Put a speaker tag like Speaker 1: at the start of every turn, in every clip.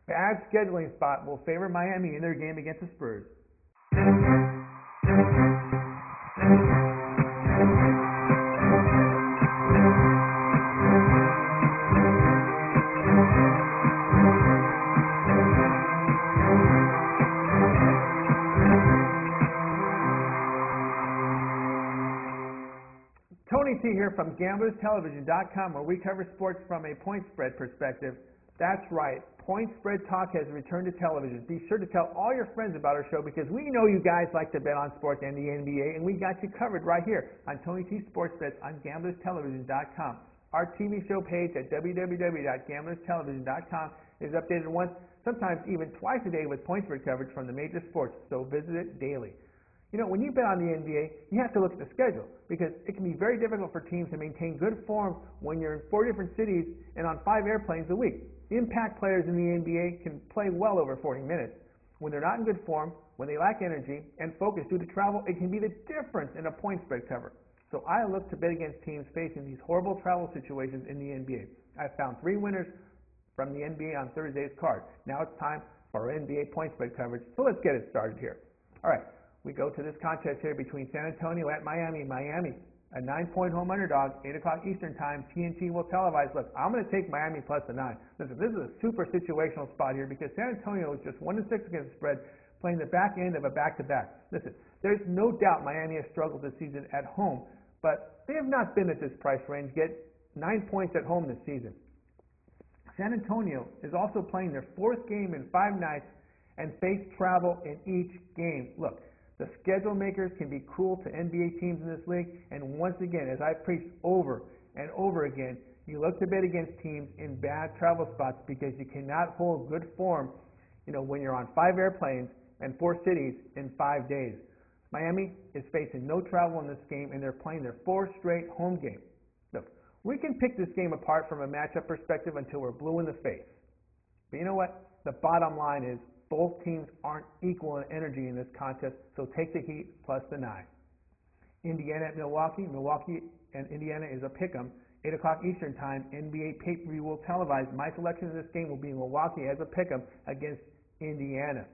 Speaker 1: Bad scheduling spot will favor Miami in their game against the Spurs. Tony T here from GamblersTelevision.com, where we cover sports from a point spread perspective. That's right, Point Spread Talk has returned to television. Be sure to tell all your friends about our show because we know you guys like to bet on sports and the NBA, and we got you covered right here on Tony T Sports Bets on GamblersTelevision.com. Our TV show page at www.GamblersTelevision.com is updated once, sometimes even twice a day with point spread coverage from the major sports, so visit it daily. You know, when you bet on the NBA, you have to look at the schedule because it can be very difficult for teams to maintain good form when you're in 4 different cities and on 5 airplanes a week. Impact players in the NBA can play well over 40 minutes. When they're not in good form, when they lack energy and focus due to travel, it can be the difference in a point spread cover. So I look to bet against teams facing these horrible travel situations in the NBA. I found 3 winners from the NBA on Thursday's card. Now it's time for our NBA point spread coverage, so let's get it started here. All right. We go to this contest here between San Antonio at Miami. Miami, a 9-point home underdog, 8 o'clock Eastern time. TNT will televise. Look, I'm going to take Miami plus the 9. Listen, this is a super situational spot here because San Antonio is just 1-6 against the spread, playing the back end of a back-to-back. Listen, there's no doubt Miami has struggled this season at home, but they have not been at this price range, yet 9 points at home this season. San Antonio is also playing their 4th game in 5 nights and face travel in each game. Look, the schedule makers can be cruel to NBA teams in this league, and once again, as I've preached over and over again, you look to bet against teams in bad travel spots because you cannot hold good form, when you're on 5 airplanes and 4 cities in 5 days. Miami is facing no travel in this game, and they're playing their 4th straight home game. Look, we can pick this game apart from a matchup perspective until we're blue in the face. But you know what? The bottom line is, both teams aren't equal in energy in this contest, so take the Heat plus the 9. Indiana at Milwaukee. Milwaukee and Indiana is a pick'em. 8 o'clock Eastern time, NBA pay-per-view will televise. My selection of this game will be Milwaukee as a pick'em against Indiana.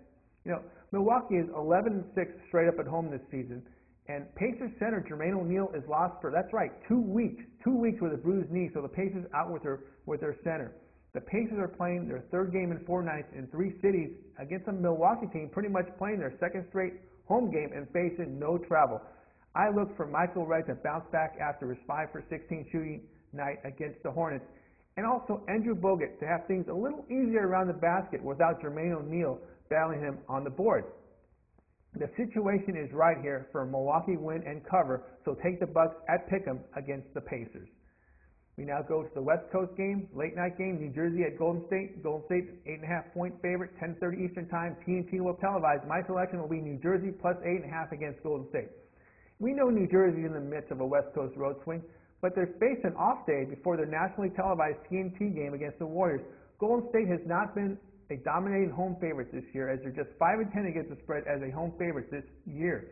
Speaker 1: Milwaukee is 11-6 straight up at home this season, and Pacers center Jermaine O'Neal is lost for, that's right, 2 weeks. 2 weeks with a bruised knee, so the Pacers out with their center. The Pacers are playing their 3rd game in 4 nights in 3 cities against a Milwaukee team pretty much playing their 2nd straight home game and facing no travel. I look for Michael Wright to bounce back after his 5 for 16 shooting night against the Hornets, and also Andrew Bogut to have things a little easier around the basket without Jermaine O'Neal battling him on the boards. The situation is right here for a Milwaukee win and cover, so take the Bucks at pick'em against the Pacers. We now go to the West Coast game, late night game, New Jersey at Golden State. Golden State, 8.5-point favorite, 10:30 Eastern time. TNT will televise. My selection will be New Jersey plus 8.5 against Golden State. We know New Jersey is in the midst of a West Coast road swing, but they're facing an off day before their nationally televised TNT game against the Warriors. Golden State has not been a dominating home favorite this year, as they're just 5-10 against the spread as a home favorite this year.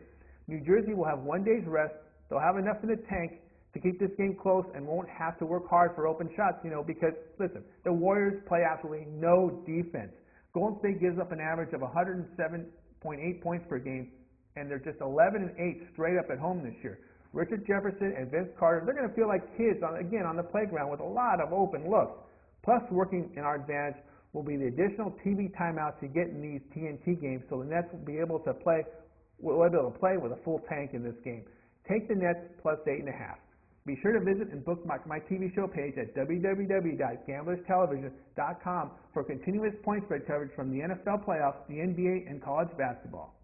Speaker 1: New Jersey will have 1 day's rest. They'll have enough in the tank to keep this game close and won't have to work hard for open shots, because, listen, the Warriors play absolutely no defense. Golden State gives up an average of 107.8 points per game, and they're just 11-8 straight up at home this year. Richard Jefferson and Vince Carter, they're going to feel like kids, on the playground with a lot of open looks. Plus, working in our advantage will be the additional TV timeouts you get in these TNT games, so the Nets will be able to play with a full tank in this game. Take the Nets plus 8.5. Be sure to visit and bookmark my TV show page at www.GamblersTelevision.com for continuous point spread coverage from the NFL playoffs, the NBA, and college basketball.